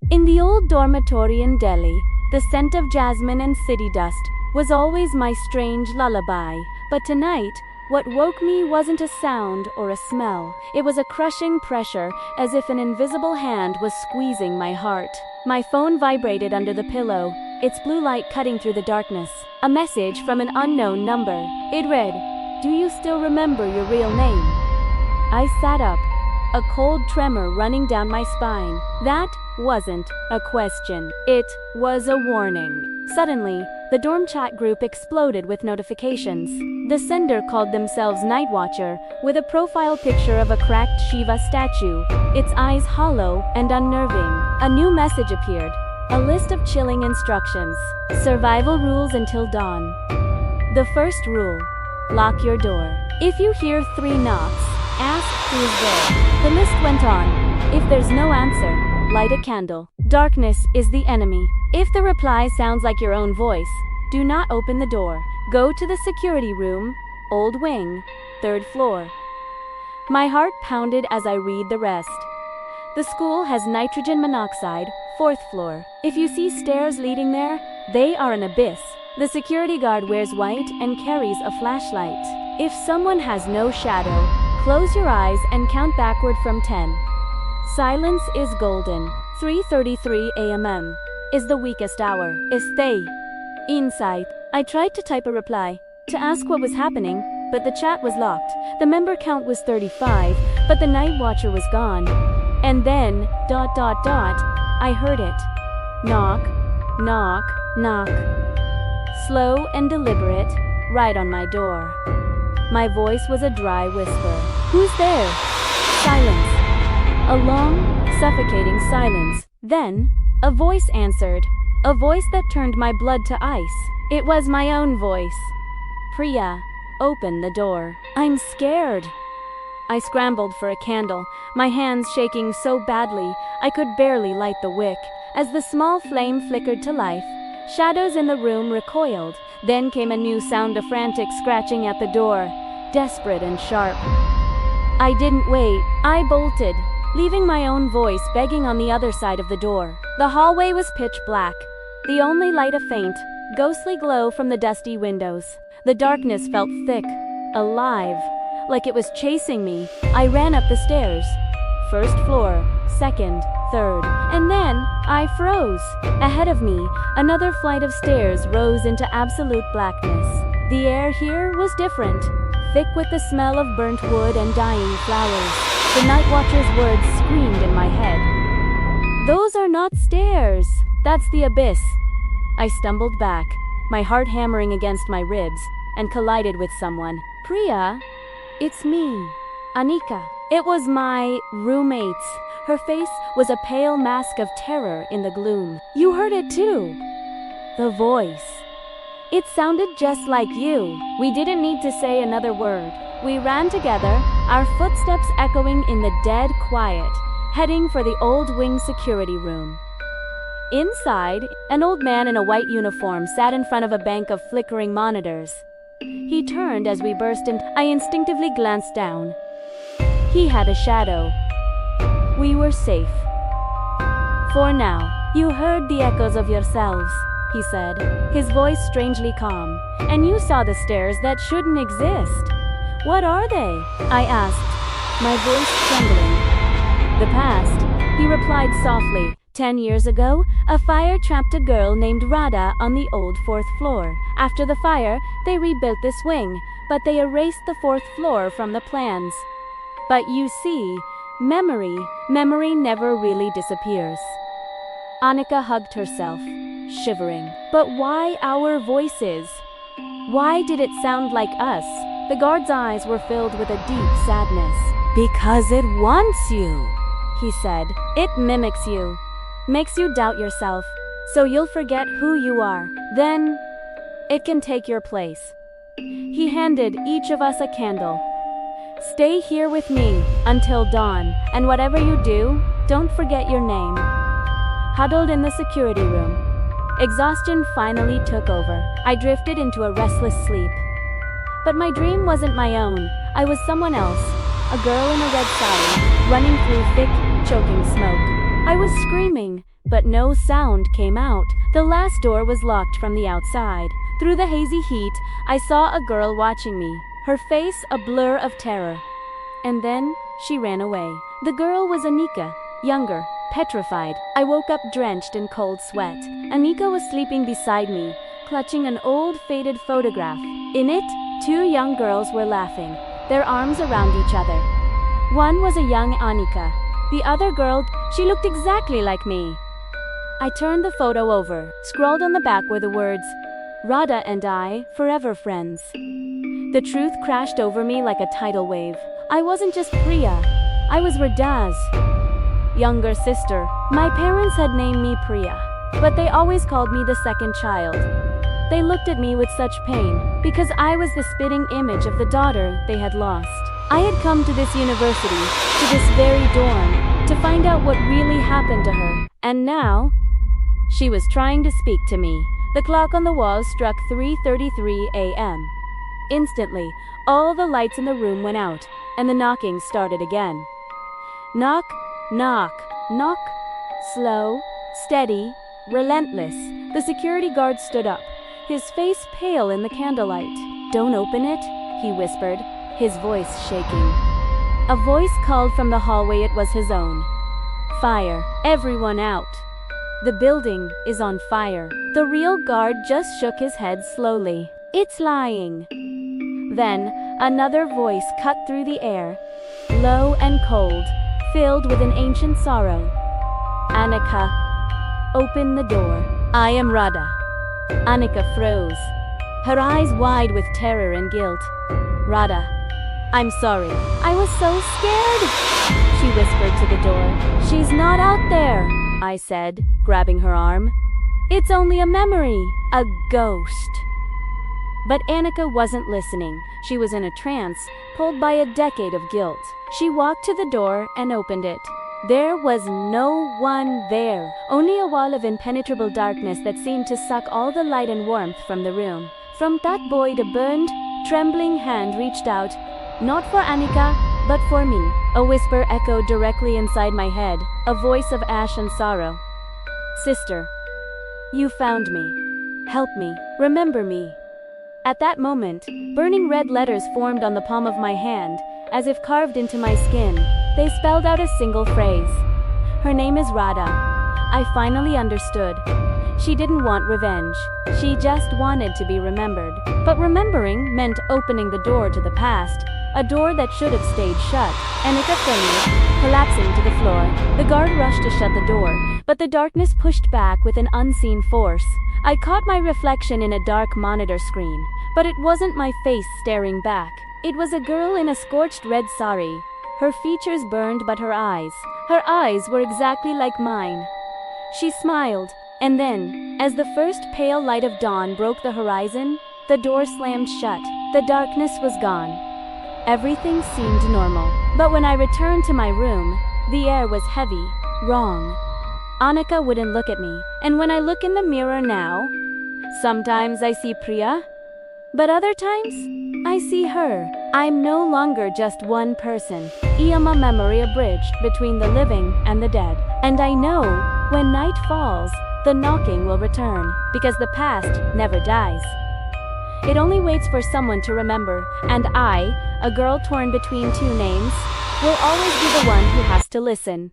In the old dormitory in Delhi, the scent of jasmine and city dust was always my strange lullaby. But tonight, what woke me wasn't a sound or a smell. It was a crushing pressure, as if an invisible hand was squeezing my heart. My phone vibrated under the pillow, its blue light cutting through the darkness. A message from an unknown number. It read, "Do you still remember your real name?" I sat up, a cold tremor running down my spine. That wasn't a question. It was a warning. Suddenly, the dorm chat group exploded with notifications. The sender called themselves Night Watcher, with a profile picture of a cracked Shiva statue, its eyes hollow and unnerving. A new message appeared. A list of chilling instructions. Survival rules until dawn. The first rule: lock your door. If you hear 3 knocks, ask who's there. The list went on. If there's no answer, light a candle. Darkness is the enemy. If the reply sounds like your own voice, do not open the door. Go to the security room, old wing, 3rd floor. My heart pounded as I read the rest. The school has nitrogen monoxide, 4th floor. If you see stairs leading there, they are an abyss. The security guard wears white and carries a flashlight. If someone has no shadow, close your eyes and count backward from 10. Silence is golden. 3:33 a.m. is the weakest hour. Stay inside. I tried to type a reply to ask what was happening, but the chat was locked. The member count was 35, but the night watcher was gone. And then, ... I heard it. Knock, knock, knock. Slow and deliberate, right on my door. My voice was a dry whisper. Who's there? Silence. A long, suffocating silence. Then, a voice answered. A voice that turned my blood to ice. It was my own voice. Priya, open the door. I'm scared. I scrambled for a candle, my hands shaking so badly I could barely light the wick. As the small flame flickered to life, shadows in the room recoiled. Then came a new sound of frantic scratching at the door, desperate and sharp. I didn't wait. I bolted, leaving my own voice begging on the other side of the door. The hallway was pitch black, the only light a faint, ghostly glow from the dusty windows. The darkness felt thick, alive, like it was chasing me. I ran up the stairs. 1st floor, 2nd, 3rd, and then I froze. Ahead of me, another flight of stairs rose into absolute blackness. The air here was different, thick with the smell of burnt wood and dying flowers. The night watcher's words screamed in my head. Those are not stairs. That's the abyss. I stumbled back, my heart hammering against my ribs, and collided with someone. Priya, it's me, Anika. It was my roommate. Her face was a pale mask of terror in the gloom. You heard it too. The voice. It sounded just like you. We didn't need to say another word. We ran together, our footsteps echoing in the dead quiet, heading for the old wing security room. Inside, an old man in a white uniform sat in front of a bank of flickering monitors. He turned as we burst in. I instinctively glanced down. He had a shadow. We were safe. For now. You heard the echoes of yourselves, he said, his voice strangely calm. And you saw the stairs that shouldn't exist. What are they? I asked, my voice trembling. The past, he replied softly. 10 years ago, a fire trapped a girl named Rada on the old 4th floor. After the fire, they rebuilt this wing, but they erased the 4th floor from the plans. But you see, memory never really disappears. Anika hugged herself, shivering. But why our voices? Why did it sound like us? The guard's eyes were filled with a deep sadness. Because it wants you, he said. It mimics you. Makes you doubt yourself, so you'll forget who you are. Then, it can take your place. He handed each of us a candle. Stay here with me until dawn, and whatever you do, don't forget your name. Huddled in the security room, exhaustion finally took over. I drifted into a restless sleep. But my dream wasn't my own. I was someone else, a girl in a red sari, running through thick, choking smoke. I was screaming, but no sound came out. The last door was locked from the outside. Through the hazy heat, I saw a girl watching me, her face a blur of terror. And then, she ran away. The girl was Anika, younger, petrified. I woke up drenched in cold sweat. Anika was sleeping beside me, clutching an old faded photograph. In it, two young girls were laughing, their arms around each other. One was a young Anika. The other girl, she looked exactly like me. I turned the photo over. Scrawled on the back were the words, "Rada and I, forever friends." The truth crashed over me like a tidal wave. I wasn't just Priya. I was Rada's younger sister. My parents had named me Priya, but they always called me the second child. They looked at me with such pain, because I was the spitting image of the daughter they had lost. I had come to this university, to this very dorm, to find out what really happened to her. And now, she was trying to speak to me. The clock on the wall struck 3:33 a.m. Instantly, all the lights in the room went out, and the knocking started again. Knock, knock, knock. Slow, steady, relentless. The security guard stood up, his face pale in the candlelight. "Don't open it," he whispered, his voice shaking. A voice called from the hallway. It was his own. "Fire. Everyone out. The building is on fire." The real guard just shook his head slowly. "It's lying." Then, another voice cut through the air, low and cold, filled with an ancient sorrow. "Anika, open the door. I am Rada." Anika froze, her eyes wide with terror and guilt. "Rada, I'm sorry. I was so scared," she whispered to the door. "She's not out there," I said, grabbing her arm. "It's only a memory, a ghost." But Anika wasn't listening. She was in a trance, pulled by a decade of guilt. She walked to the door and opened it. There was no one there, only a wall of impenetrable darkness that seemed to suck all the light and warmth from the room. From that void, a burned, trembling hand reached out, not for Anika, but for me. A whisper echoed directly inside my head, a voice of ash and sorrow. "Sister, you found me. Help me. Remember me." At that moment, burning red letters formed on the palm of my hand, as if carved into my skin. They spelled out a single phrase. Her name is Rada. I finally understood. She didn't want revenge. She just wanted to be remembered. But remembering meant opening the door to the past, a door that should have stayed shut. Anika fainted, collapsing to the floor. The guard rushed to shut the door, but the darkness pushed back with an unseen force. I caught my reflection in a dark monitor screen, but it wasn't my face staring back. It was a girl in a scorched red sari. Her features burned, but her eyes were exactly like mine. She smiled, and then, as the first pale light of dawn broke the horizon, the door slammed shut. The darkness was gone. Everything seemed normal. But when I returned to my room, the air was heavy, wrong. Anika wouldn't look at me, and when I look in the mirror now, sometimes I see Priya, but other times, I see her. I'm no longer just one person. I am a memory abridged between the living and the dead. And I know, when night falls, the knocking will return, because the past never dies. It only waits for someone to remember, and I, a girl torn between two names, will always be the one who has to listen.